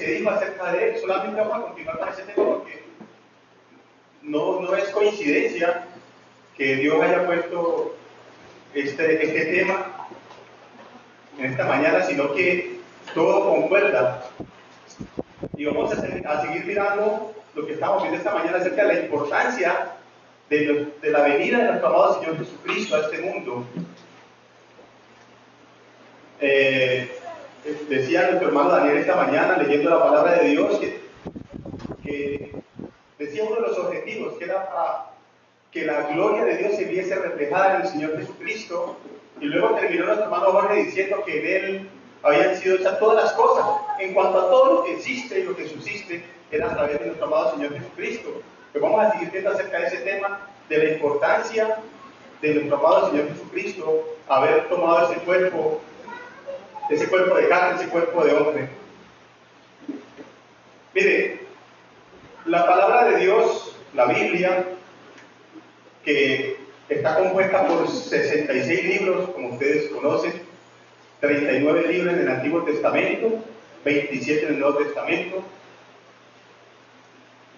se dijo acerca de él. Solamente vamos a continuar con ese tema porque no es coincidencia que Dios haya puesto este tema en esta mañana, sino que todo concuerda. Y vamos a seguir mirando lo que estamos viendo esta mañana acerca de la importancia de la venida de nuestro amado Señor Jesucristo a este mundo. Decía nuestro hermano Daniel esta mañana, leyendo la palabra de Dios, que decía uno de los objetivos, que era para que la gloria de Dios se viese reflejada en el Señor Jesucristo. Y luego terminó nuestro hermano Jorge diciendo que en Él habían sido hechas todas las cosas. En cuanto a todo lo que existe y lo que subsiste, era a través de nuestro amado Señor Jesucristo. Pues vamos a seguir viendo acerca de ese tema, de la importancia de nuestro amado Señor Jesucristo haber tomado ese cuerpo de carne, ese cuerpo de hombre. Mire, la palabra de Dios, la Biblia, que está compuesta por 66 libros, como ustedes conocen, 39 libros en el Antiguo Testamento, 27 en el Nuevo Testamento.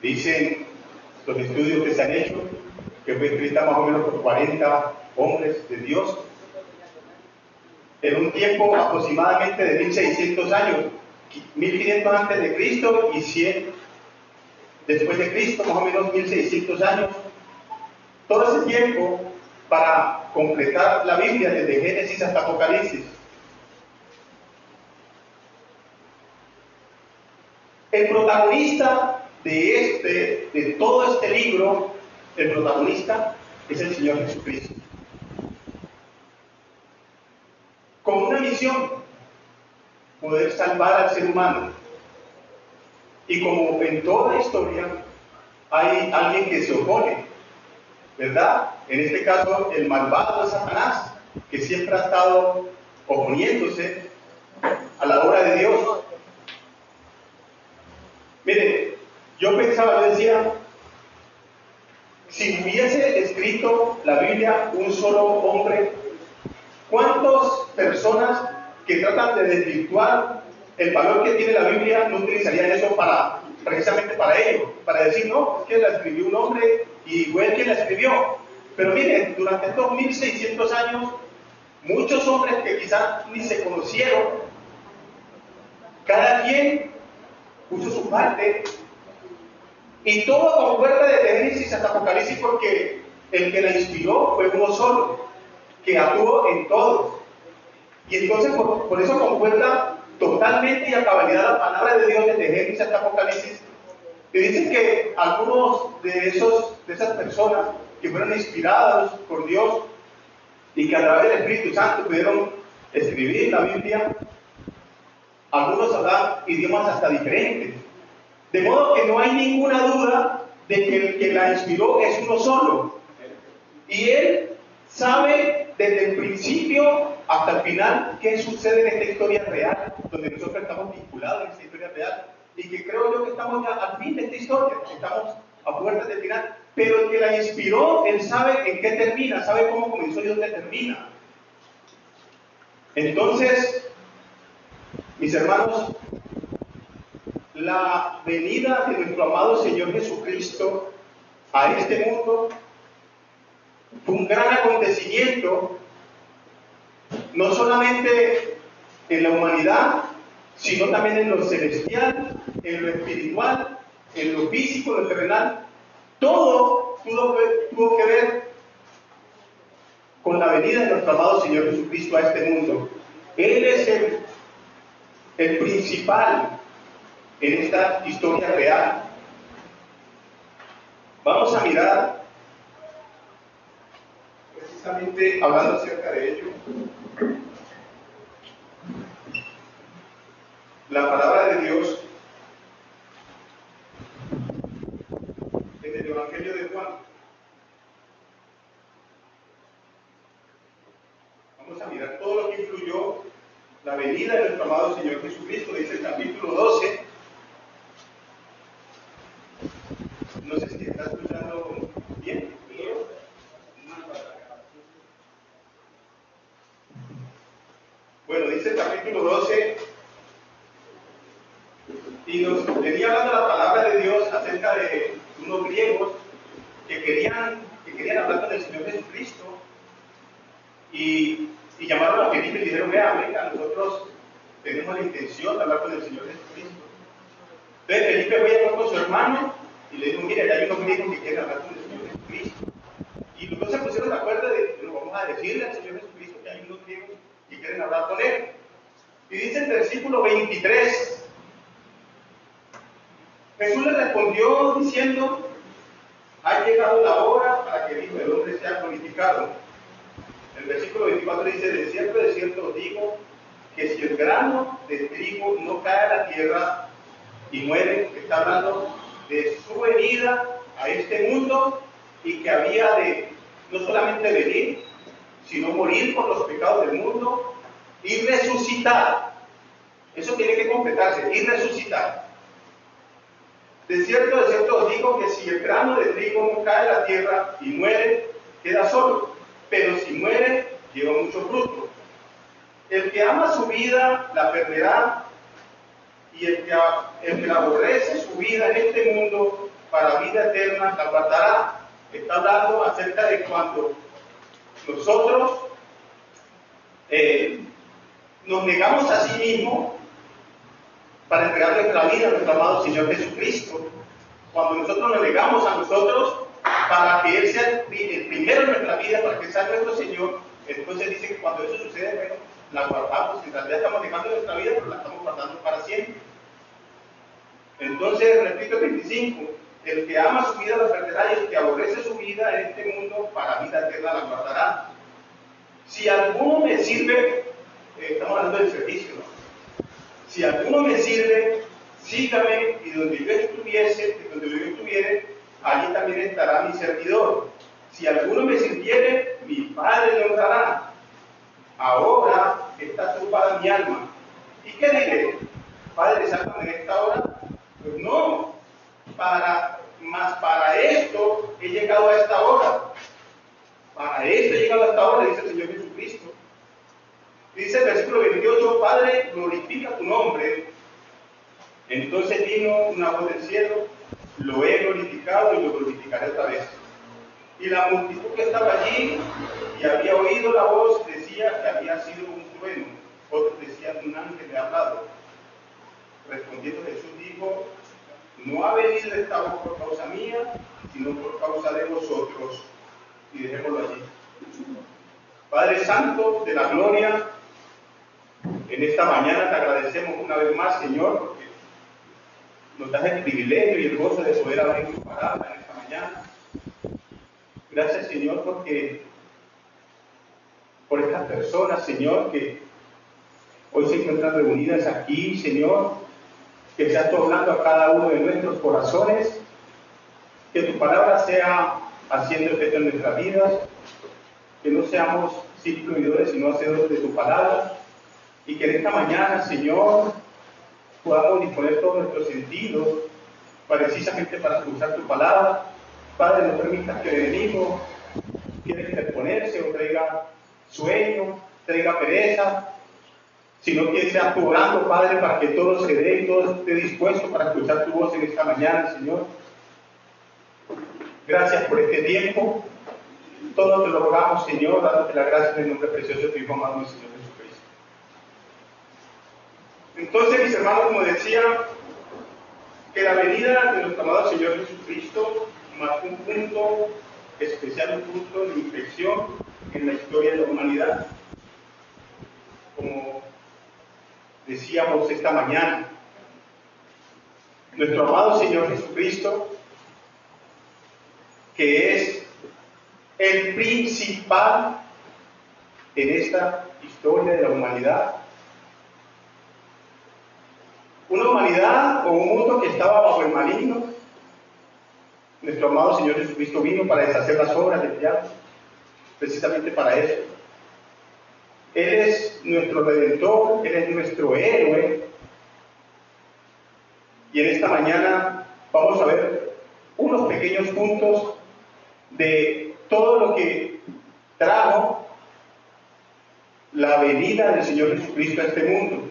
Dicen los estudios que se han hecho que fue escrita más o menos por 40 hombres de Dios en un tiempo aproximadamente de 1600 años, 1500 antes de Cristo y 100 después de Cristo, más o menos 1600 años. Todo ese tiempo para completar la Biblia desde Génesis hasta Apocalipsis. El protagonista de todo este libro, el protagonista es el Señor Jesucristo. Con una misión, poder salvar al ser humano. Y como en toda la historia hay alguien que se opone, ¿verdad? En este caso, el malvado de Satanás, que siempre ha estado oponiéndose a la obra de Dios. Mire, yo decía, si hubiese escrito la Biblia un solo hombre, ¿cuántas personas que tratan de desvirtuar el valor que tiene la Biblia no utilizarían eso precisamente para ello? Para decir, no, es que la escribió un hombre y fue él quien la escribió. Pero miren, durante estos 1600 años, muchos hombres que quizás ni se conocieron, cada quien puso su parte, y todo concuerda desde Génesis hasta Apocalipsis, porque el que la inspiró fue uno solo, que actuó en todos. Y entonces por eso concuerda totalmente y a cabalidad la palabra de Dios desde Génesis hasta Apocalipsis. Y dicen que algunos de esas personas que fueron inspirados por Dios y que a través del Espíritu Santo pudieron escribir la Biblia, algunos hablan idiomas hasta diferentes. De modo que no hay ninguna duda de que el que la inspiró es uno solo. Y él sabe desde el principio hasta el final qué sucede en esta historia real, donde nosotros estamos vinculados en esta historia real, y que creo yo que estamos ya al fin de esta historia, estamos a puertas del final. Pero el que la inspiró, él sabe en qué termina, sabe cómo comenzó y dónde termina. Entonces, mis hermanos, la venida de nuestro amado Señor Jesucristo a este mundo fue un gran acontecimiento, no solamente en la humanidad, sino también en lo celestial, en lo espiritual, en lo físico, en lo terrenal. Todo tuvo que ver con la venida de nuestro amado Señor Jesucristo a este mundo. Él es el principal en esta historia real. Vamos a mirar, precisamente hablando acerca de ello, la palabra de Dios en el Evangelio de Juan. Vamos a mirar todo lo que influyó la venida de nuestro amado Señor Jesucristo. Dice el capítulo 12. No sé si está escuchando bien. Bueno, dice el capítulo 12 y nos venía hablando la palabra de Dios acerca de unos griegos que querían hablar con el Señor Jesucristo y llamaron a Felipe y le dijeron, vea, venga, nosotros tenemos la intención de hablar con el Señor Jesucristo. Entonces Felipe fue a hablar con su hermano y le dijo, mire, ya hay unos griegos que quieren hablar con el Señor Jesucristo. Y los dos se pusieron de acuerdo de, bueno, vamos a decirle al Señor Jesucristo que hay unos griegos que quieren hablar con él. Y dice el versículo 23, Jesús le respondió diciendo, ha llegado la hora para que el Hijo del Hombre sea glorificado. El versículo 24 dice, de cierto os digo, que si el grano de trigo no cae a la tierra y muere, está hablando de su venida a este mundo y que había de no solamente venir, sino morir por los pecados del mundo y resucitar. Eso tiene que completarse, y resucitar. De cierto os digo que si el grano de trigo no cae a la tierra y muere, queda solo, pero si muere, lleva mucho fruto. El que ama su vida la perderá, y el que la aborrece su vida en este mundo para vida eterna la guardará. Está hablando acerca de cuando nosotros nos negamos a sí mismos para entregar nuestra vida a nuestro amado Señor Jesucristo. Cuando nosotros nos negamos a nosotros para que Él sea el primero en nuestra vida, para que sea nuestro Señor, entonces dice que cuando eso sucede, bueno, la guardamos. En realidad estamos negando nuestra vida, pero la estamos guardando para siempre. Entonces, repito el 25, el que ama su vida la perderá, y el que aborrece su vida en este mundo para vida eterna la guardará. Si alguno me sirve, estamos hablando del servicio, ¿no? Si alguno me sirve, sígame, y donde yo estuviere, allí también estará mi servidor. Si alguno me sirviere, mi Padre le honrará. Ahora está turbada mi alma. ¿Y qué diré? Padre, sálvame en esta hora. Pues no, para esto he llegado a esta hora. Para esto he llegado a esta hora, dice el Señor Jesucristo. Dice el versículo 28, Padre, glorifica tu nombre. Entonces vino una voz del cielo, lo he glorificado y lo glorificaré otra vez. Y la multitud que estaba allí y había oído la voz decía que había sido un trueno. Otros decían, un ángel le ha hablado. Respondiendo Jesús dijo, no ha venido esta voz por causa mía, sino por causa de vosotros. Y dejémoslo allí. Padre Santo de la gloria, en esta mañana te agradecemos una vez más, Señor, porque nos das el privilegio y el gozo de poder abrir tu palabra en esta mañana. Gracias, Señor, por estas personas, Señor, que hoy se encuentran reunidas aquí, Señor, que seas tú hablando a cada uno de nuestros corazones, que tu palabra sea haciendo efecto en nuestras vidas, que no seamos simples oidores, sino hacedores de tu palabra, y que en esta mañana, Señor, podamos disponer todos nuestros sentidos precisamente para escuchar tu palabra. Padre, no permitas que el enemigo quiera interponerse o traiga sueño, traiga pereza, sino que sea tu orando, Padre, para que todo se dé y todo esté dispuesto para escuchar tu voz en esta mañana, Señor. Gracias por este tiempo. Todo te lo rogamos, Señor, dándote la gracia en el nombre precioso de tu Hijo amado, mi Señor Jesucristo. Entonces, mis hermanos, como decía, que la venida de nuestro amado Señor Jesucristo marcó un punto especial, un punto de inflexión en la historia de la humanidad. Como decíamos esta mañana, nuestro amado Señor Jesucristo, que es el principal en esta historia de la humanidad. Una humanidad o un mundo que estaba bajo el maligno. Nuestro amado Señor Jesucristo vino para deshacer las obras del diablo, precisamente para eso. Él es nuestro Redentor, Él es nuestro héroe. Y en esta mañana vamos a ver unos pequeños puntos de todo lo que trajo la venida del Señor Jesucristo a este mundo.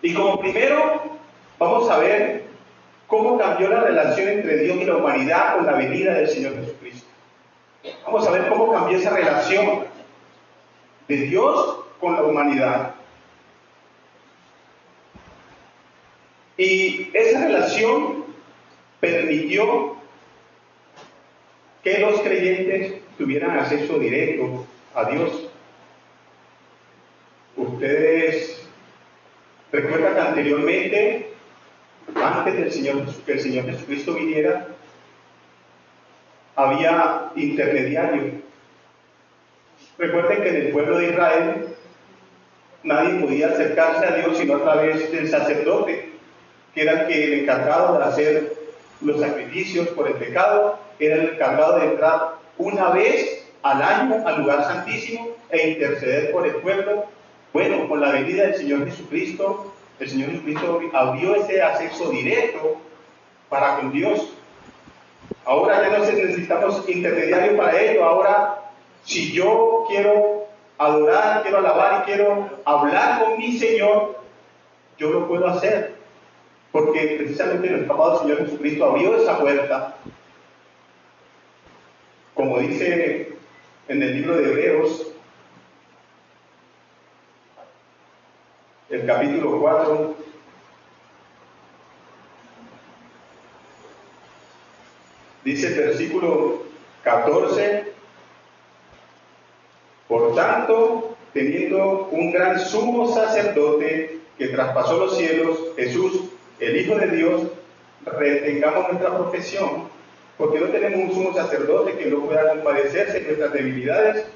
Y como primero, vamos a ver cómo cambió la relación entre Dios y la humanidad con la venida del Señor Jesucristo. Vamos a ver cómo cambió esa relación de Dios con la humanidad. Y esa relación permitió que los creyentes tuvieran acceso directo a Dios. Ustedes recuerdan que anteriormente, antes que el Señor Jesucristo viniera, había intermediarios. Recuerden que en el pueblo de Israel nadie podía acercarse a Dios sino a través del sacerdote, que era el encargado de hacer los sacrificios por el pecado, era el encargado de entrar una vez al año al lugar santísimo e interceder por el pueblo. Bueno, con la venida del Señor Jesucristo, el Señor Jesucristo abrió ese acceso directo para con Dios. Ahora ya no necesitamos intermediario para ello. Ahora, si yo quiero adorar, quiero alabar y quiero hablar con mi Señor, yo lo puedo hacer, porque precisamente nuestro amado Señor Jesucristo abrió esa puerta. Como dice en el libro de Hebreos, el capítulo 4, dice el versículo 14: por tanto, teniendo un gran sumo sacerdote que traspasó los cielos, Jesús, el Hijo de Dios, retengamos nuestra profesión, porque no tenemos un sumo sacerdote que no pueda compadecerse de nuestras debilidades,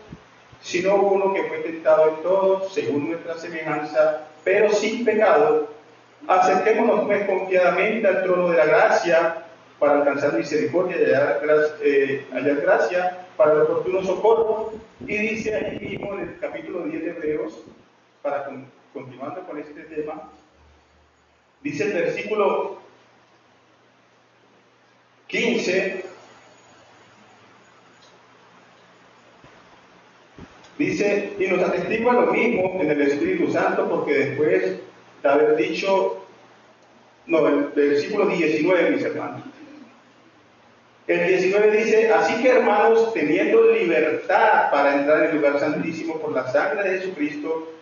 sino uno que fue tentado en todo, según nuestra semejanza, pero sin pecado. Acerquémonos pues confiadamente al trono de la gracia, para alcanzar misericordia y hallar gracia para el oportuno socorro. Y dice ahí mismo en el capítulo 10 de Hebreos, continuando con este tema, dice el versículo 15, dice: y nos atestigua lo mismo en el Espíritu Santo, porque después de haber dicho, el versículo 19, mis hermanos. El 19 dice: así que, hermanos, teniendo libertad para entrar en el lugar santísimo por la sangre de Jesucristo,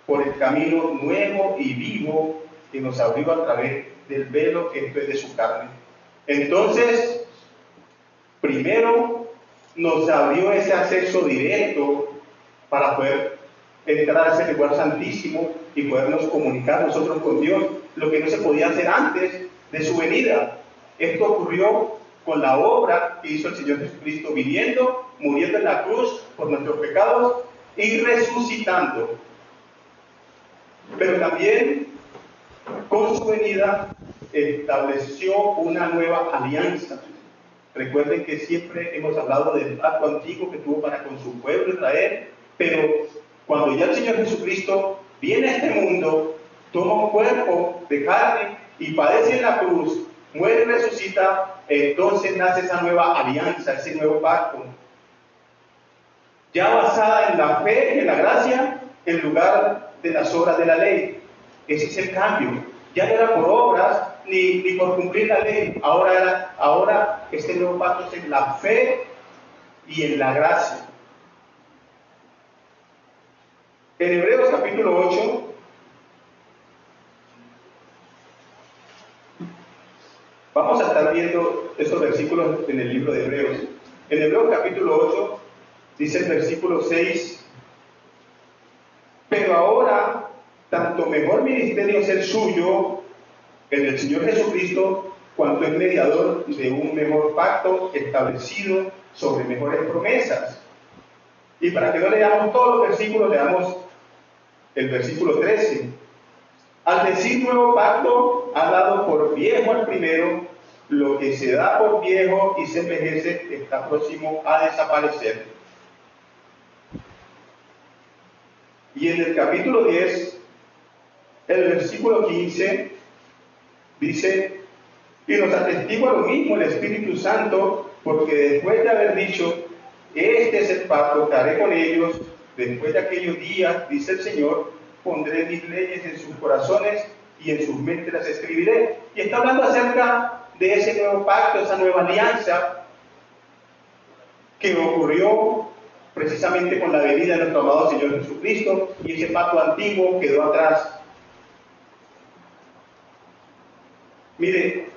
por el camino nuevo y vivo que nos abrió a través del velo que es de su carne. Entonces, primero nos abrió ese acceso directo para poder entrar a ese lugar santísimo y podernos comunicar nosotros con Dios, lo que no se podía hacer antes de su venida. Esto ocurrió con la obra que hizo el Señor Jesucristo, viniendo, muriendo en la cruz por nuestros pecados y resucitando. Pero también con su venida estableció una nueva alianza. Recuerden que siempre hemos hablado del pacto antiguo que tuvo para con su pueblo Israel, pero cuando ya el Señor Jesucristo viene a este mundo, toma un cuerpo de carne y padece en la cruz, muere y resucita, entonces nace esa nueva alianza, ese nuevo pacto, ya basada en la fe y en la gracia, en lugar de las obras de la ley. Ese es el cambio. Ya no era por obras ni por cumplir la ley. Ahora este nuevo pacto es en la fe y en la gracia. En Hebreos capítulo 8, vamos a estar viendo estos versículos en el libro de Hebreos. En Hebreos capítulo 8 dice el versículo 6: pero ahora, tanto mejor ministerio es el suyo, el del Señor Jesucristo, cuanto es mediador de un mejor pacto establecido sobre mejores promesas. Y para que no leamos todos los versículos, leamos el versículo 13. Al decir nuevo pacto, ha dado por viejo al primero. Lo que se da por viejo y se envejece está próximo a desaparecer. Y en el capítulo 10, el versículo 15, dice: y nos atestigua lo mismo el Espíritu Santo, porque después de haber dicho, este es el pacto que haré con ellos, después de aquellos días, dice el Señor, pondré mis leyes en sus corazones y en sus mentes las escribiré. Y está hablando acerca de ese nuevo pacto, esa nueva alianza que ocurrió precisamente con la venida de nuestro amado Señor Jesucristo, y ese pacto antiguo quedó atrás. Mire,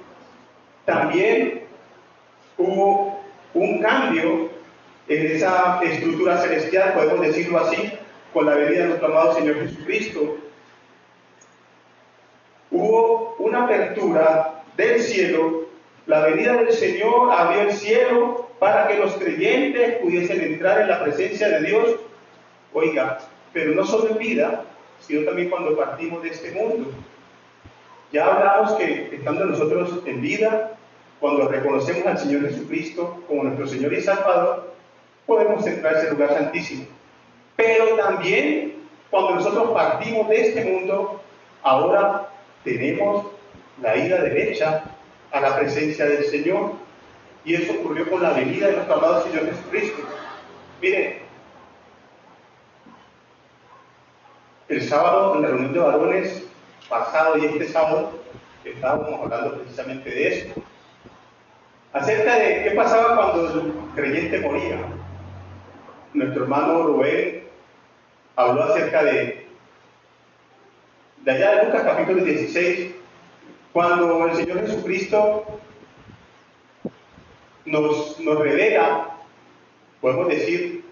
también hubo un cambio en esa estructura celestial, podemos decirlo así, con la venida de nuestro amado Señor Jesucristo. Hubo una apertura del cielo, la venida del Señor abrió el cielo para que los creyentes pudiesen entrar en la presencia de Dios. Oiga, pero no solo en vida, sino también cuando partimos de este mundo. Ya hablamos que estando nosotros en vida, cuando reconocemos al Señor Jesucristo como nuestro Señor y Salvador, podemos entrar a ese lugar santísimo. Pero también cuando nosotros partimos de este mundo, ahora tenemos la ida derecha a la presencia del Señor. Y eso ocurrió con la venida de nuestro amado Señor Jesucristo. Miren, el sábado en la reunión de varones pasado y este sábado estábamos hablando precisamente de esto, acerca de qué pasaba cuando el creyente moría. Nuestro hermano Rubén habló acerca de allá de Lucas capítulo 16, cuando el Señor Jesucristo nos revela, podemos decir,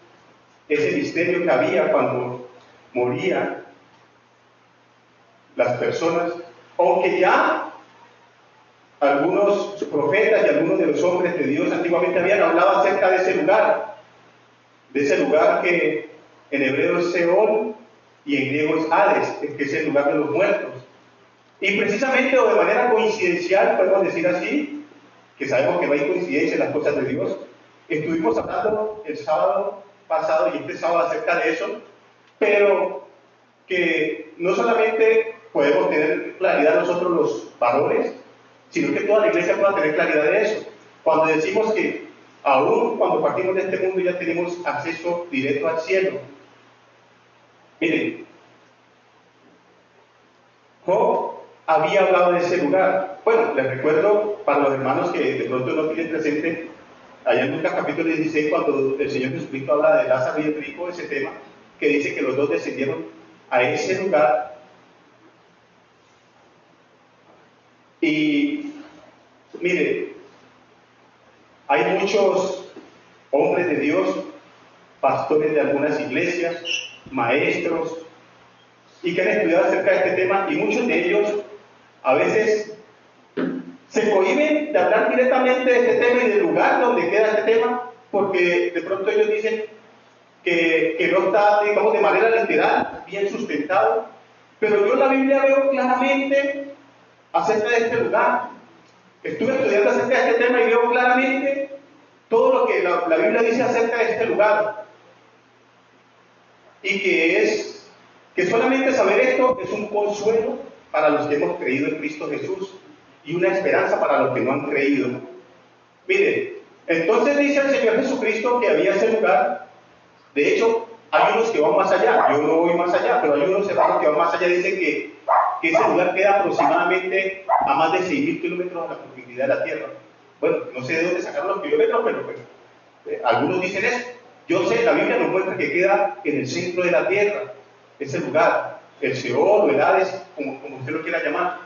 ese misterio que había cuando morían las personas, aunque ya algunos profetas y algunos de los hombres de Dios antiguamente habían hablado acerca de ese lugar que en hebreo es Seol y en griego es Hades, que es el lugar de los muertos. Y precisamente o de manera coincidencial, podemos decir así, que sabemos que no hay coincidencia en las cosas de Dios, estuvimos hablando el sábado pasado y este sábado acerca de eso, pero que no solamente podemos tener claridad nosotros los varones, sino que toda la iglesia pueda tener claridad de eso. Cuando decimos que aún cuando partimos de este mundo ya tenemos acceso directo al cielo. Miren, Job había hablado de ese lugar. Bueno, les recuerdo para los hermanos que de pronto no tienen presente, allá en Lucas capítulo 16, cuando el Señor Jesucristo habla de Lázaro y el rico, ese tema, que dice que los dos descendieron a ese lugar. Y mire, hay muchos hombres de Dios, pastores de algunas iglesias, maestros, y que han estudiado acerca de este tema, y muchos de ellos a veces se cohíben de hablar directamente de este tema y del lugar donde queda este tema, porque de pronto ellos dicen que no está, digamos, de manera literal, bien sustentado, pero yo en la Biblia veo claramente acerca de este lugar. Estuve estudiando acerca de este tema y veo claramente todo lo que la Biblia dice acerca de este lugar. Y que solamente saber esto es un consuelo para los que hemos creído en Cristo Jesús y una esperanza para los que no han creído. Miren, entonces dice el Señor Jesucristo que había ese lugar. De hecho, hay unos que van más allá. Yo no voy más allá, pero hay unos hermanos que van más allá. Dicen que ese lugar queda aproximadamente a más de 6.000 kilómetros de la profundidad de la tierra. Bueno, no sé de dónde sacaron los kilómetros, pero pues, algunos dicen eso. Yo sé, la Biblia nos muestra que queda en el centro de la tierra, ese lugar, el Seol o el Hades, como usted lo quiera llamar.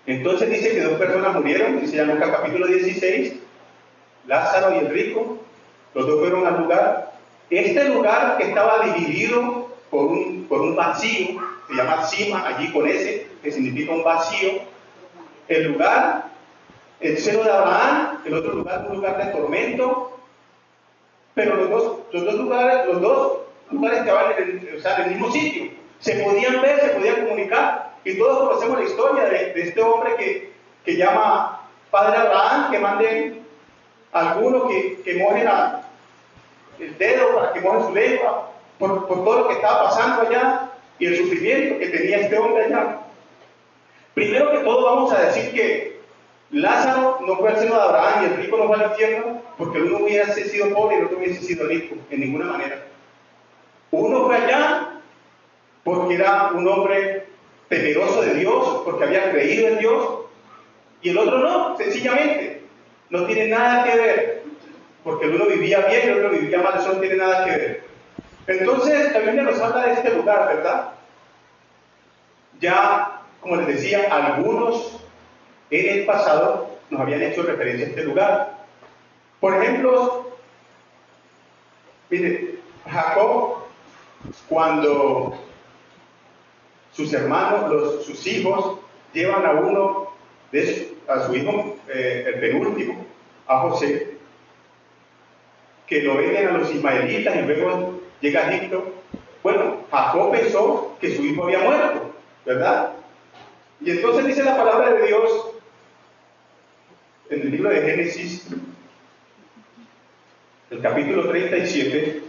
Entonces dice que 2 personas murieron, dice en Lucas capítulo 16, Lázaro y el rico, los dos fueron al lugar. Este lugar que estaba dividido por un vacío, se llama Sima, allí con ese, que significa un vacío. El lugar, el seno de Abraham, el otro lugar, un lugar de tormento. Pero los dos lugares estaban en el mismo sitio. Se podían ver, se podían comunicar. Y todos conocemos la historia de este hombre que llama Padre Abraham, que mande a alguno que moje el dedo para que moje su lengua, por todo lo que estaba pasando allá y el sufrimiento que tenía este hombre allá. Primero que todo vamos a decir que Lázaro no fue al seno de Abraham y el rico no fue al infierno porque el uno hubiese sido pobre y el otro hubiese sido rico, en ninguna manera. Uno fue allá porque era un hombre temeroso de Dios porque había creído en Dios, y el otro no, sencillamente. No tiene nada que ver, porque el uno vivía bien y el otro vivía mal, eso no tiene nada que ver. Entonces, la Biblia nos habla de este lugar, ¿verdad? Ya, como les decía, algunos en el pasado nos habían hecho referencia a este lugar. Por ejemplo, mire, Jacob, cuando sus hermanos, sus hijos, llevan a su hijo, el penúltimo, a José, que lo venden a los ismaelitas y luego llega a Egipto. Bueno, Jacob pensó que su hijo había muerto, ¿verdad? Y entonces dice la palabra de Dios en el libro de Génesis, el capítulo 37,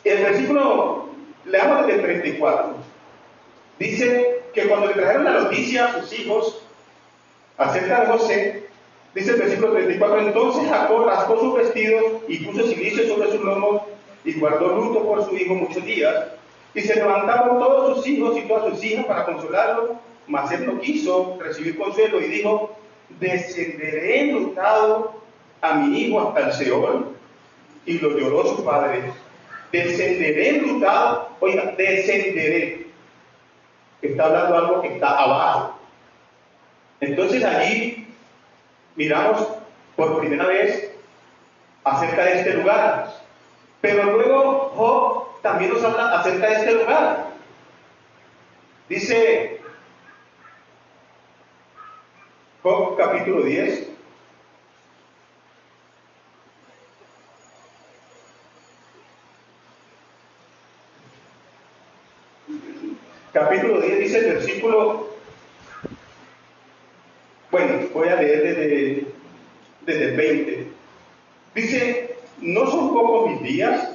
el versículo, leamos desde el 34, dice que cuando le trajeron la noticia a sus hijos acerca de José, dice el versículo 34, entonces Jacob rasgó sus vestidos y puso cilicio sobre sus lomos y guardó luto por su hijo muchos días, y se levantaron todos sus hijos y todas sus hijas para consolarlo, mas él no quiso recibir consuelo y dijo, descenderé enlutado a mi hijo hasta el Seol, y lo lloró su padre. Descenderé enlutado, oiga, descenderé. Está hablando de algo que está abajo. Entonces allí miramos por primera vez acerca de este lugar. Pero luego Job también nos habla acerca de este lugar. Dice Job capítulo 10. Capítulo 10 dice el versículo, bueno, voy a leer desde el 20. Dice, ¿no son pocos mis días?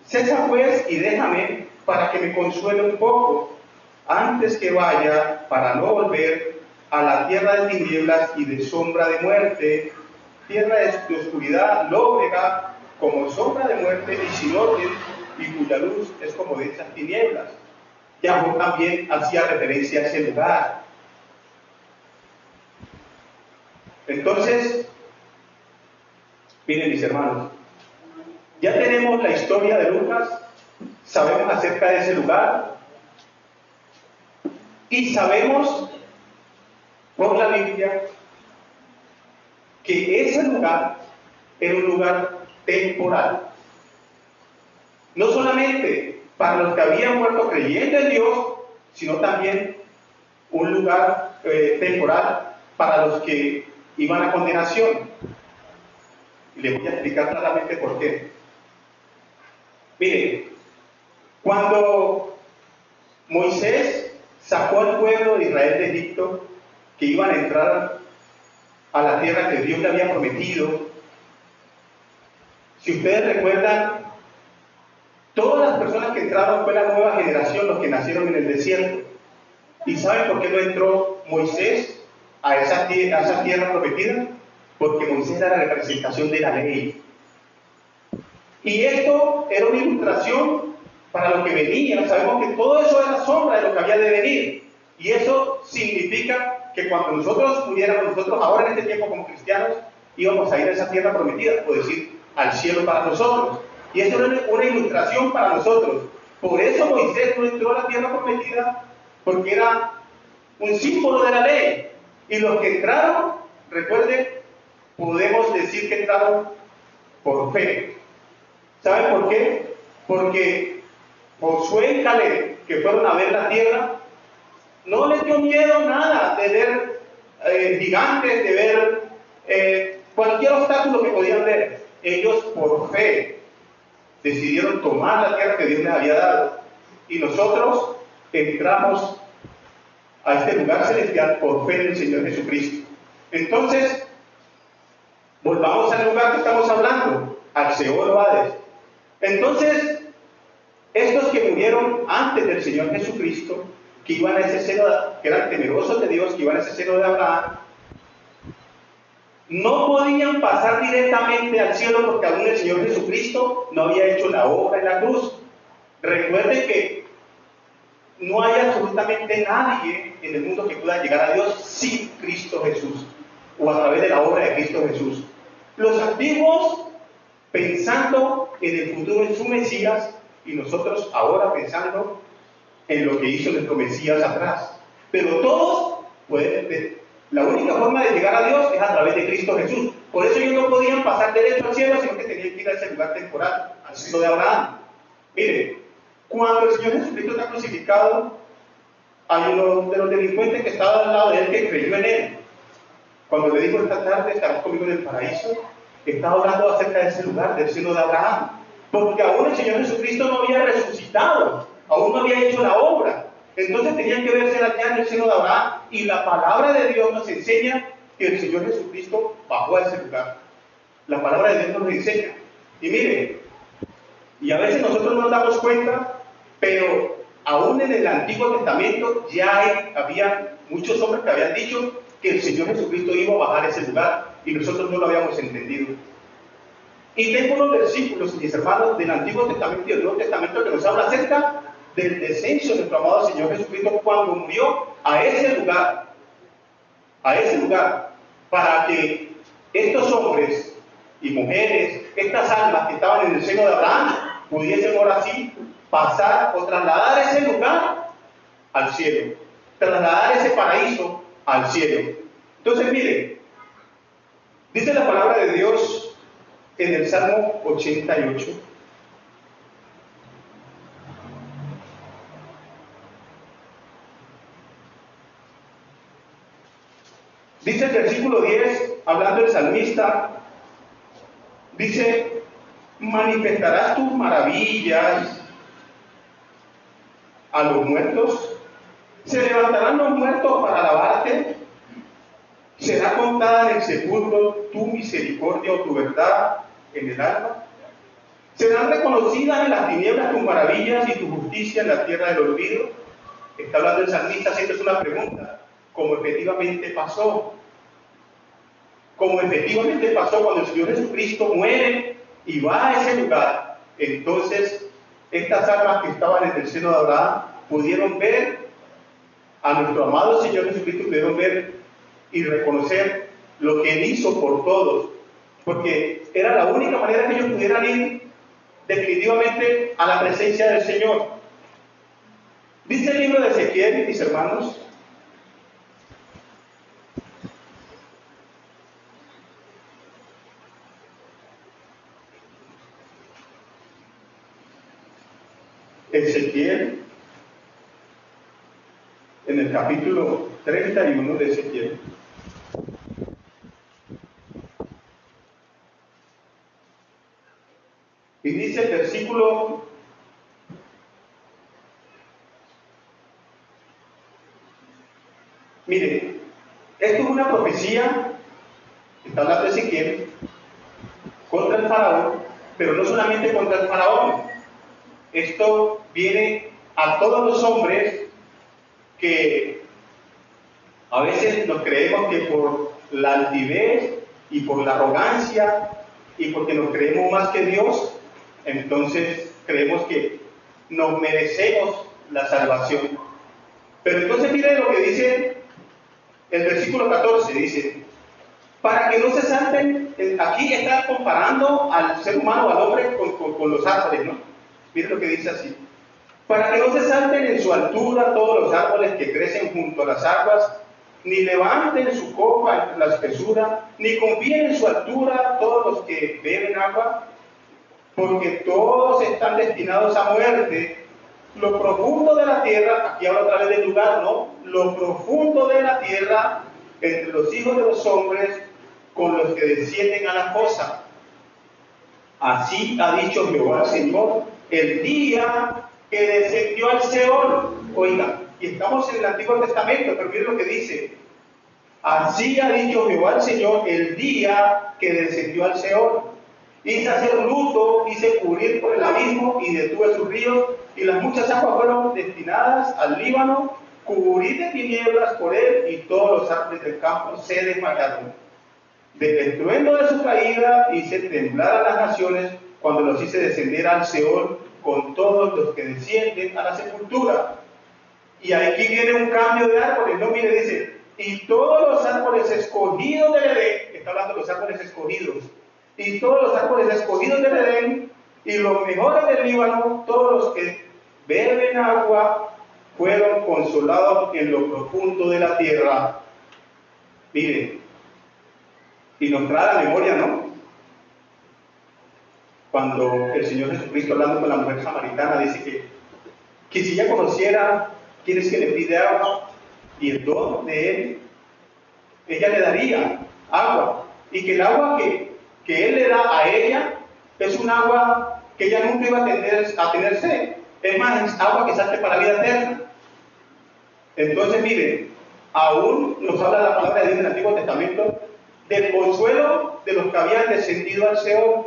Cesa pues y déjame para que me consuele un poco, antes que vaya para no volver a la tierra de tinieblas y de sombra de muerte, tierra de oscuridad, lóbrega, como sombra de muerte y sin orden, y cuya luz es como de esas tinieblas. Yahweh también hacía referencia a ese lugar. Entonces, miren mis hermanos, ya tenemos la historia de Lucas, sabemos acerca de ese lugar y sabemos por la Biblia que ese lugar era un lugar temporal. No solamente para los que habían muerto creyendo en Dios, sino también un lugar temporal para los que iban a condenación. Y les voy a explicar claramente por qué. Miren, cuando Moisés sacó al pueblo de Israel de Egipto, que iban a entrar a la tierra que Dios le había prometido, si ustedes recuerdan, todas las personas que entraron fue la nueva generación, los que nacieron en el desierto. ¿Y saben por qué no entró Moisés a esa tierra prometida? Porque Moisés era la representación de la ley. Y esto era una ilustración para lo que venía. Sabemos que todo eso era sombra de lo que había de venir. Y eso significa que cuando nosotros muriéramos, nosotros ahora en este tiempo como cristianos, íbamos a ir a esa tierra prometida, o decir, al cielo para nosotros. Y eso era una ilustración para nosotros. Por eso Moisés no entró a la tierra prometida, porque era un símbolo de la ley. Y los que entraron, recuerden, podemos decir que entraron por fe. ¿Saben por qué? Porque Josué y Caleb, que fueron a ver la tierra, no les dio miedo nada de ver gigantes, de ver cualquier obstáculo que podían ver. Ellos por fe decidieron tomar la tierra que Dios les había dado. Y nosotros entramos a este lugar celestial por fe en el Señor Jesucristo. Entonces, volvamos al lugar que estamos hablando, al Seol o Hades. Entonces, estos que murieron antes del Señor Jesucristo, que iban a ese seno, que eran temerosos de Dios, que iban a ese seno de Abraham, no podían pasar directamente al cielo porque aún el Señor Jesucristo no había hecho la obra en la cruz. Recuerden que no hay absolutamente nadie en el mundo que pueda llegar a Dios sin Cristo Jesús o a través de la obra de Cristo Jesús. Los antiguos pensando en el futuro en su Mesías y nosotros ahora pensando en lo que hizo nuestro Mesías atrás. Pero todos pueden, la única forma de llegar a Dios es a través de Cristo Jesús. Por eso ellos no podían pasar derecho al cielo, sino que tenían que ir a ese lugar temporal, al cielo de Abraham. Miren, cuando el Señor Jesucristo está crucificado, hay uno de los delincuentes que estaba al lado de él que creyó en él. Cuando le dijo esta tarde estarás conmigo en el paraíso, está hablando acerca de ese lugar, del cielo de Abraham. Porque aún el Señor Jesucristo no había resucitado, aún no había hecho la obra. Entonces tenían que verse allá en el seno de Abraham, y la palabra de Dios nos enseña que el Señor Jesucristo bajó a ese lugar. La palabra de Dios nos enseña. Y miren, y a veces nosotros no nos damos cuenta, pero aún en el Antiguo Testamento ya había muchos hombres que habían dicho que el Señor Jesucristo iba a bajar a ese lugar, y nosotros no lo habíamos entendido. Y tengo unos versículos, mis hermanos, del Antiguo Testamento y del Nuevo Testamento que nos habla acerca del descenso de nuestro amado Señor Jesucristo cuando murió a ese lugar, para que estos hombres y mujeres, estas almas que estaban en el seno de Abraham, pudiesen ahora sí pasar o trasladar ese lugar al cielo, trasladar ese paraíso al cielo. Entonces miren, dice la palabra de Dios en el Salmo 88. Dice el versículo 10, hablando el salmista, dice: manifestarás tus maravillas a los muertos, se levantarán los muertos para alabarte, será contada en el sepulcro tu misericordia o tu verdad en el alma, serán reconocidas en las tinieblas tus maravillas y tu justicia en la tierra del olvido. Está hablando el salmista, siempre es una pregunta, como efectivamente pasó cuando el Señor Jesucristo muere y va a ese lugar. Entonces estas almas que estaban en el seno de Abraham pudieron ver a nuestro amado Señor Jesucristo, pudieron ver y reconocer lo que Él hizo por todos, porque era la única manera que ellos pudieran ir definitivamente a la presencia del Señor. Dice el libro de Ezequiel, mis hermanos, Ezequiel, en el capítulo 31 de Ezequiel, y dice el versículo 'Mire, esto es una profecía, está hablando de Ezequiel, contra el faraón, pero no solamente contra el faraón. Esto viene a todos los hombres que a veces nos creemos que por la altivez y por la arrogancia y porque nos creemos más que Dios, entonces creemos que nos merecemos la salvación. Pero entonces miren lo que dice el versículo 14, dice: para que no se salten, aquí está comparando al ser humano, al hombre, con los árboles, ¿no? Miren lo que dice así: para que no se salten en su altura todos los árboles que crecen junto a las aguas, ni levanten su copa entre la espesura, ni confíen en su altura todos los que beben agua, porque todos están destinados a muerte. Lo profundo de la tierra, aquí habla otra vez del lugar, ¿no? Lo profundo de la tierra, entre los hijos de los hombres, con los que descienden a la fosa. Así ha dicho Jehová el Señor, el día que descendió al Seol. Oiga, y estamos en el Antiguo Testamento, pero miren lo que dice: así ha dicho Jehová el Señor, el día que descendió al Seol. Hice hacer luto, hice cubrir por el abismo y detuve sus ríos, y las muchas aguas fueron destinadas al Líbano, cubrí de tinieblas por él, y todos los árboles del campo se desmayaron. del estruendo de su caída hice temblar a las naciones cuando los hice descender al Seol con todos los que descienden a la sepultura. Y aquí viene un cambio de árboles, ¿no? Mire, dice, y todos los árboles escogidos del Edén, está hablando de los árboles escogidos, y todos los árboles escogidos del Edén, y los mejores del Líbano, todos los que beben agua, fueron consolados en lo profundo de la tierra. Mire, y nos trae a la memoria, ¿no? Cuando el Señor Jesucristo, hablando con la mujer samaritana, dice que si ella conociera quién es que le pide agua y el don de él, ella le daría agua, y que el agua que él le da a ella es un agua que ella nunca iba a tener sed. Es más, es agua que salte para la vida eterna. Entonces, miren, aún nos habla la palabra de Dios en el Antiguo Testamento del consuelo de los que habían descendido al Seol.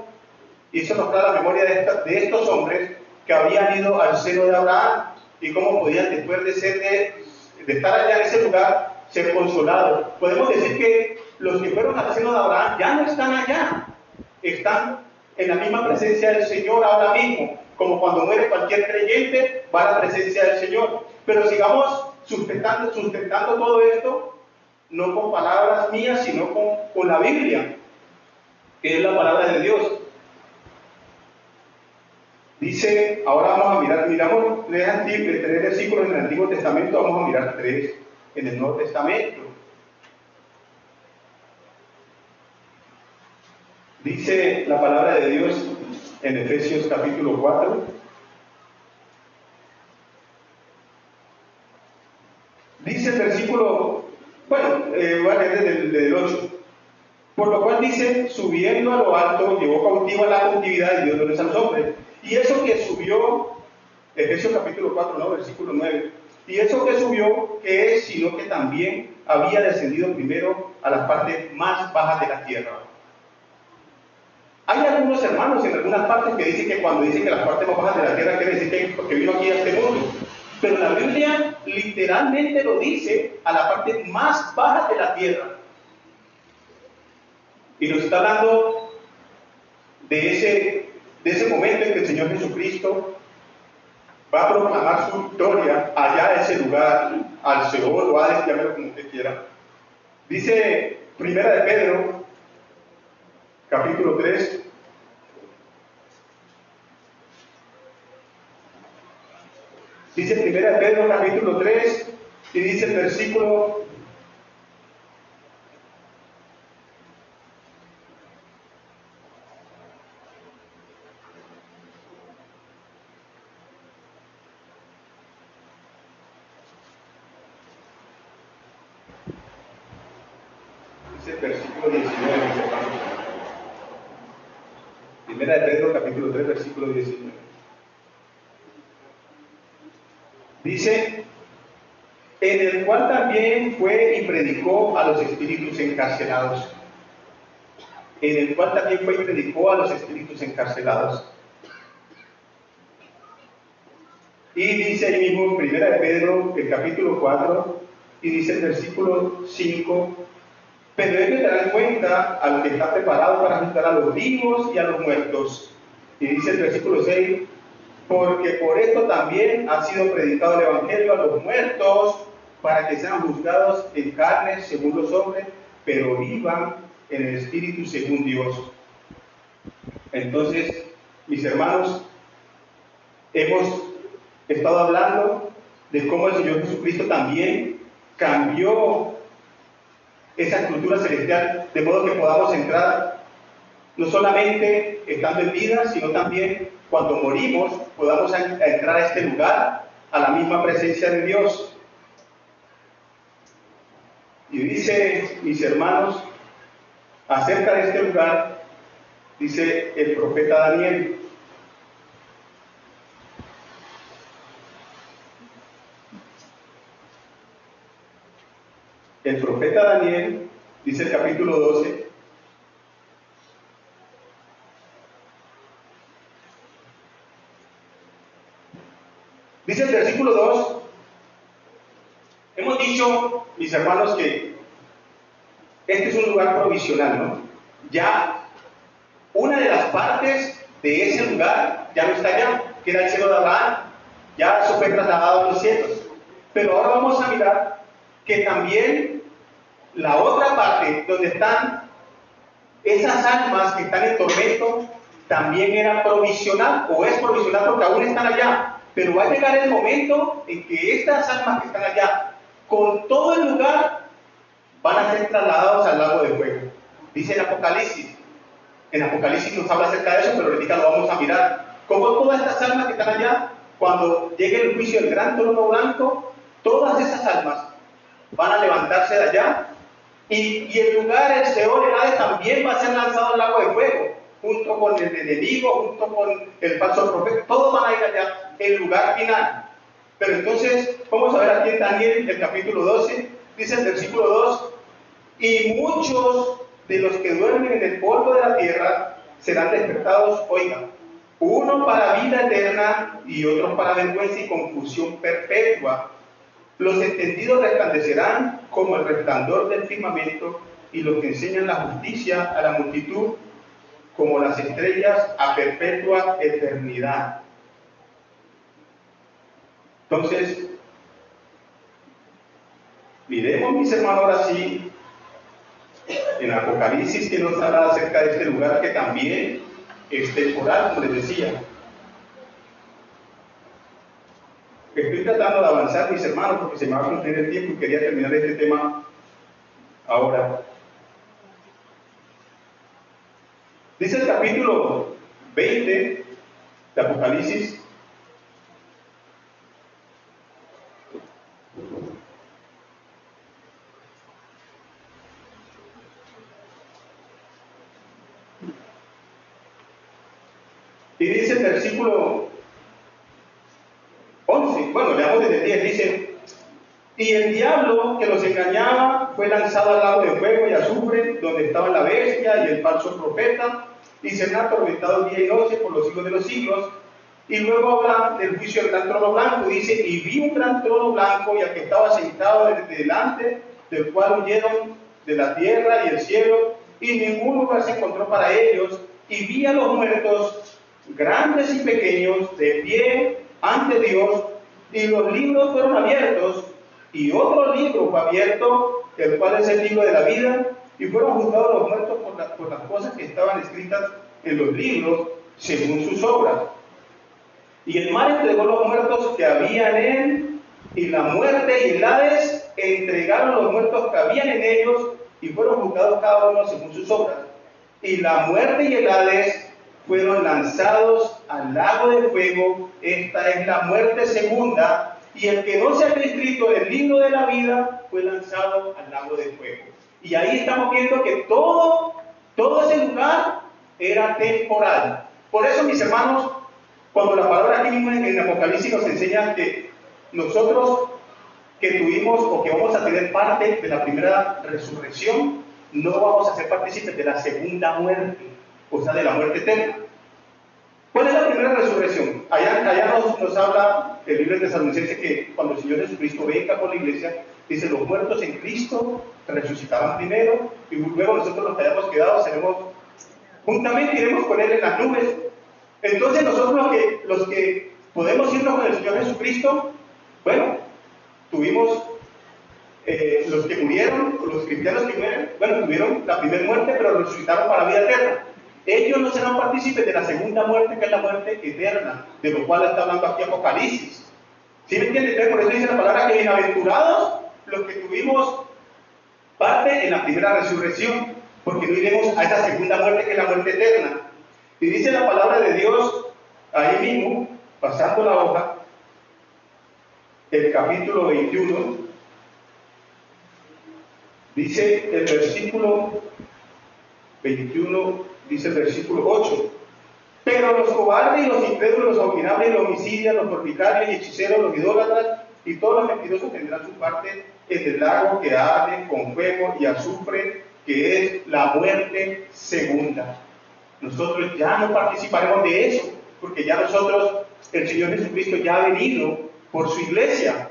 Y eso nos trae la memoria de estos hombres que habían ido al seno de Abraham y cómo podían, después de estar allá en ese lugar, ser consolados. Podemos decir que los que fueron al seno de Abraham ya no están allá, están en la misma presencia del Señor ahora mismo. Como cuando muere cualquier creyente, va a la presencia del Señor. Pero sigamos sustentando todo esto, no con palabras mías, sino con la Biblia, que es la palabra de Dios. Dice, ahora vamos a miramos tres versículos en el Antiguo Testamento, vamos a mirar 3 en el Nuevo Testamento. Dice la palabra de Dios en Efesios capítulo 4. Dice el versículo, voy a leer desde el 8. Por lo cual dice, subiendo a lo alto, llevó cautiva la cautividad y dio dones a los hombres. Y eso que subió, Efesios capítulo 4, ¿no? Versículo 9. Y eso que subió, ¿qué es? Sino que también había descendido primero a las partes más bajas de la tierra. Hay algunos hermanos en algunas partes que dicen que cuando dicen que las partes más bajas de la tierra quiere decir que vino aquí a este mundo. Pero la Biblia literalmente lo dice a la parte más baja de la tierra. Y nos está hablando de ese momento en que el Señor Jesucristo va a proclamar su victoria allá a ese lugar, al Seol o Hades, llámelo como usted quiera. Dice Primera de Pedro, capítulo 3. Dice Primera de Pedro, capítulo 3, y dice el versículo 19. Primera de Pedro, capítulo 3, versículo 19. Dice, en el cual también fue y predicó a los espíritus encarcelados. En el cual también fue y predicó a los espíritus encarcelados. Y dice ahí mismo en Primera de Pedro, el capítulo 4, y dice el versículo 5, pero ellos darán cuenta al que está preparado para juzgar a los vivos y a los muertos. Y dice el versículo 6, porque por esto también ha sido predicado el Evangelio a los muertos, para que sean juzgados en carne según los hombres, pero vivan en el Espíritu según Dios. Entonces, mis hermanos, hemos estado hablando de cómo el Señor Jesucristo también cambió esa estructura celestial, de modo que podamos entrar, no solamente estando en vida, sino también cuando morimos, podamos entrar a este lugar, a la misma presencia de Dios. Y dice, mis hermanos, acerca de este lugar, dice el profeta Daniel. El profeta Daniel, dice el capítulo 12, dice el versículo 2, hemos dicho, mis hermanos, que este es un lugar provisional, ¿no? ya una de las partes de ese lugar ya no está allá, que era el cielo de Abraham, ya eso fue trasladado a los cielos. Pero ahora vamos a mirar que también la otra parte donde están esas almas que están en tormento también era provisional, o es provisional porque aún están allá, pero va a llegar el momento en que estas almas que están allá, con todo el lugar, van a ser trasladados al lago de fuego. Dice en Apocalipsis nos habla acerca de eso, pero ahorita lo vamos a mirar. Como todas estas almas que están allá, cuando llegue el juicio del gran trono blanco, todas esas almas van a levantarse de allá, y el lugar, el Seol, el Hades, también va a ser lanzado al lago de fuego, junto con el enemigo, junto con el falso profeta, todos van a ir allá, el lugar final. Pero entonces, vamos a ver aquí en Daniel, el capítulo 12, dice el versículo 2, y muchos de los que duermen en el polvo de la tierra serán despertados, oigan, uno para vida eterna y otro para vergüenza y confusión perpetua. Los entendidos resplandecerán como el resplandor del firmamento, y los que enseñan la justicia a la multitud como las estrellas a perpetua eternidad. Entonces, miremos, mis hermanos, ahora sí, en Apocalipsis, que nos habla acerca de este lugar que también es temporal, como les decía. Estoy tratando de avanzar, mis hermanos, porque se me va a cumplir el tiempo y quería terminar este tema ahora. Dice el capítulo 20 de Apocalipsis. Y dice el versículo 11, bueno, leamos desde el 10, dice, y el diablo que los engañaba fue lanzado al lago de fuego y azufre, donde estaba la bestia y el falso profeta, y será atormentado día y noche por los siglos de los siglos. Y luego habla del juicio del gran trono blanco, dice, y vi un gran trono blanco y al que estaba sentado delante, del cual huyeron de la tierra y el cielo, y ningún lugar se encontró para ellos, y vi a los muertos, grandes y pequeños, de pie ante Dios, y los libros fueron abiertos, y otro libro fue abierto, el cual es el libro de la vida, y fueron juzgados los muertos por las cosas que estaban escritas en los libros, según sus obras. Y el mar entregó los muertos que había en él, y la muerte y el Hades entregaron los muertos que habían en ellos, y fueron juzgados cada uno según sus obras. Y la muerte y el Hades fueron lanzados al lago de fuego. Esta es la muerte segunda, y el que no se había escrito en el libro de la vida fue lanzado al lago de fuego. Y ahí estamos viendo que todo ese lugar era temporal. Por eso, mis hermanos, cuando la palabra aquí mismo en Apocalipsis nos enseña que nosotros que tuvimos o que vamos a tener parte de la primera resurrección, no vamos a ser partícipes de la segunda muerte, o sea, de la muerte eterna. ¿Cuál es la primera resurrección? Allá nos habla el libro de Tesalonicenses que cuando el Señor Jesucristo venga por la iglesia, dice, los muertos en Cristo resucitarán primero, y luego nosotros los que hayamos quedado seremos, juntamente iremos con Él en las nubes. Entonces nosotros los que podemos irnos con el Señor Jesucristo, bueno, tuvimos los que murieron, los cristianos que murieron, bueno, tuvieron la primera muerte, pero resucitaron para la vida eterna. Ellos no serán partícipes de la segunda muerte, que es la muerte eterna, de lo cual está hablando aquí Apocalipsis. ¿Sí me entienden? Entonces, por eso dice la palabra que bienaventurados los que tuvimos parte en la primera resurrección, porque no iremos a esa segunda muerte, que es la muerte eterna. Y dice la palabra de Dios ahí mismo, pasando la hoja, el capítulo 21, dice el versículo 21, dice el versículo 8, pero los cobardes y los incrédulos, los abominables, los homicidas, los fornicarios y hechiceros, los idólatras y todos los mentirosos tendrán su parte en el lago que arde con fuego y azufre, que es la muerte segunda. Nosotros ya no participaremos de eso, porque ya nosotros, el Señor Jesucristo ya ha venido por su iglesia.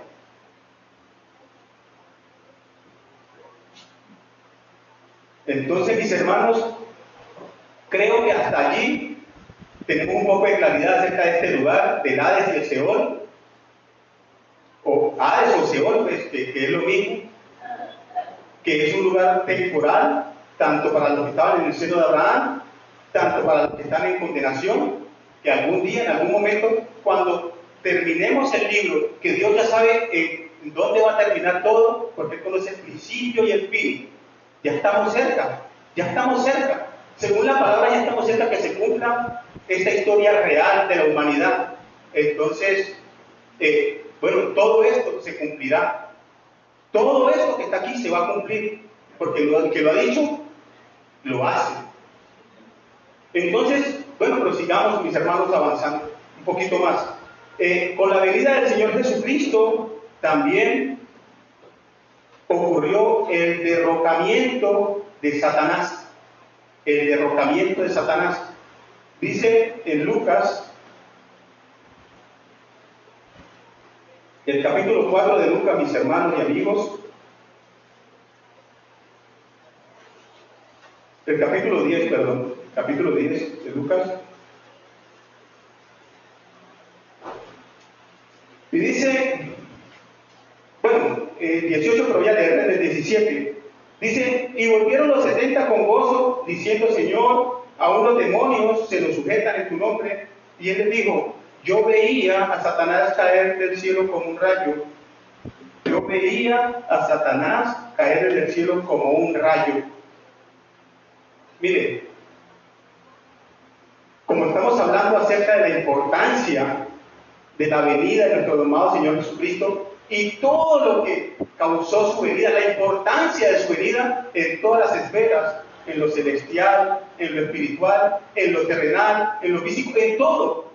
Entonces, mis hermanos, Creo que hasta allí tenemos un poco de claridad acerca de este lugar, del Hades y el Seol, o Hades o Seol, pues, que es lo mismo, que es un lugar temporal, tanto para los que estaban en el seno de Abraham, tanto para los que están en condenación, que algún día, en algún momento, cuando terminemos el libro, que Dios ya sabe en dónde va a terminar todo, porque Él conoce el principio y el fin, ya estamos cerca, ya estamos cerca. Según la palabra, ya estamos cerca que se cumpla esta historia real de la humanidad. Entonces, bueno, todo esto se cumplirá. Todo esto que está aquí se va a cumplir, porque el que lo ha dicho, lo hace. Entonces, bueno, prosigamos, mis hermanos, avanzando un poquito más. Con la venida del Señor Jesucristo, también ocurrió el derrocamiento de Satanás. El derrocamiento de Satanás. Dice en Lucas, el capítulo 4 de Lucas, mis hermanos y amigos, el capítulo 10 de Lucas, y dice, bueno, 18, pero voy a leer desde el 17, dice, y volvieron los 70 con gozo, diciendo, Señor, aún los demonios se nos sujetan en tu nombre, y él les dijo, yo veía a Satanás caer del cielo como un rayo. Yo veía a Satanás caer del cielo como un rayo. Mire, como estamos hablando acerca de la importancia de la venida de nuestro amado Señor Jesucristo y todo lo que causó su venida, la importancia de su venida en todas las esferas, en lo celestial, en lo espiritual, en lo terrenal, en lo físico, en todo.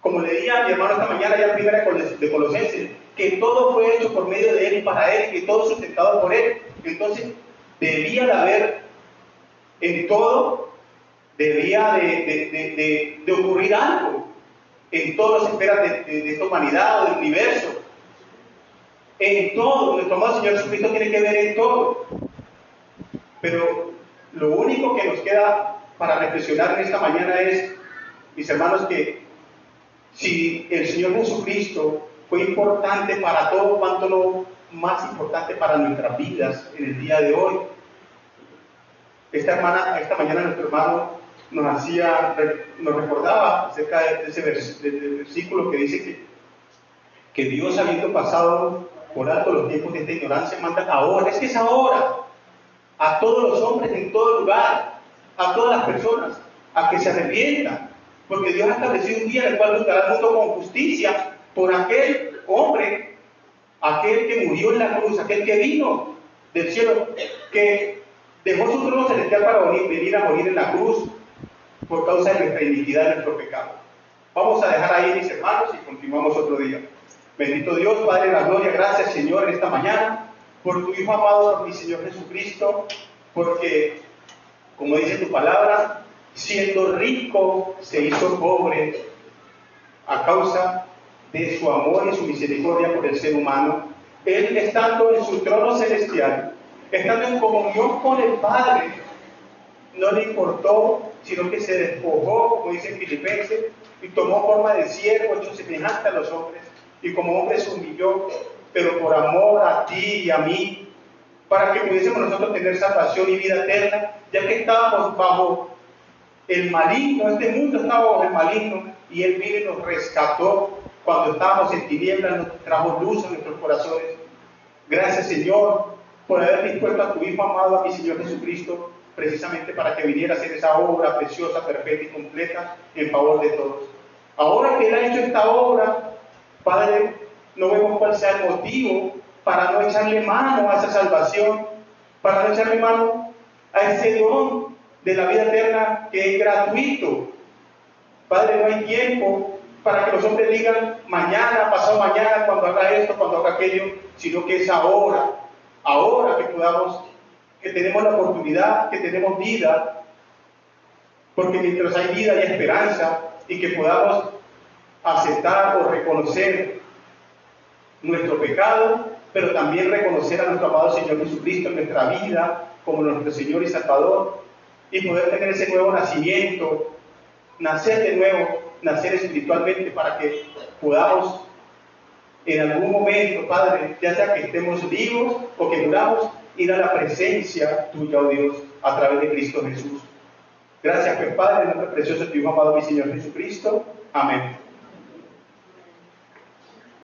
Como le dije a mi hermano esta mañana, ya en primera de Colosenses, que todo fue hecho por medio de Él y para Él, que todo sustentado por Él. Entonces, debía de haber en todo, debía de ocurrir algo en todas las esferas de esta humanidad o del universo. En todo, nuestro amado Señor Jesucristo tiene que ver en todo. Pero lo único que nos queda para reflexionar en esta mañana es, mis hermanos, que si el Señor Jesucristo fue importante para todo, cuanto lo más importante para nuestras vidas en el día de hoy. Esta mañana nuestro hermano nos recordaba acerca de ese versículo que dice que Dios, habiendo pasado por alto los tiempos de esta ignorancia, manda ahora, es que es ahora, a todos los hombres en todo lugar, a todas las personas, a que se arrepientan, porque Dios ha establecido un día en el cual juzgará al mundo con justicia por aquel hombre, aquel que murió en la cruz, aquel que vino del cielo, que dejó su trono celestial para venir a morir en la cruz por causa de nuestra iniquidad y nuestro pecado. Vamos a dejar ahí, mis hermanos, y continuamos otro día. Bendito Dios, Padre de la gloria, gracias, Señor, en esta mañana, por tu Hijo amado, por mi Señor Jesucristo, porque, como dice tu palabra, siendo rico, se hizo pobre a causa de su amor y su misericordia por el ser humano. Él, estando en su trono celestial, estando en comunión con el Padre, no le importó, sino que se despojó, como dice en Filipenses, y tomó forma de siervo, hecho semejante a los hombres, y como hombre se humilló, pero por amor a ti y a mí, para que pudiésemos nosotros tener salvación y vida eterna, ya que estábamos bajo el maligno, este mundo estaba bajo el maligno, y Él vino y nos rescató cuando estábamos en tinieblas, nos trajo luz en nuestros corazones. Gracias, Señor, por haber dispuesto a tu Hijo amado, a mi Señor Jesucristo, precisamente para que viniera a hacer esa obra preciosa, perfecta y completa en favor de todos. Ahora que Él ha hecho esta obra, Padre, no vemos cuál sea el motivo para no echarle mano a esa salvación, para no echarle mano a ese don de la vida eterna que es gratuito. Padre, no hay tiempo para que los hombres digan mañana, pasado mañana, cuando haga esto, cuando haga aquello, sino que es ahora que podamos, que tenemos la oportunidad, que tenemos vida, porque mientras hay vida hay esperanza, y que podamos aceptar o reconocer nuestro pecado, pero también reconocer a nuestro amado Señor Jesucristo en nuestra vida como nuestro Señor y Salvador, y poder tener ese nuevo nacimiento, nacer de nuevo, nacer espiritualmente, para que podamos en algún momento, Padre, ya sea que estemos vivos o que muramos, ir a la presencia tuya, oh Dios, a través de Cristo Jesús. Gracias, pues, Padre, en nombre precioso de tu Hijo amado, mi Señor Jesucristo. Amén.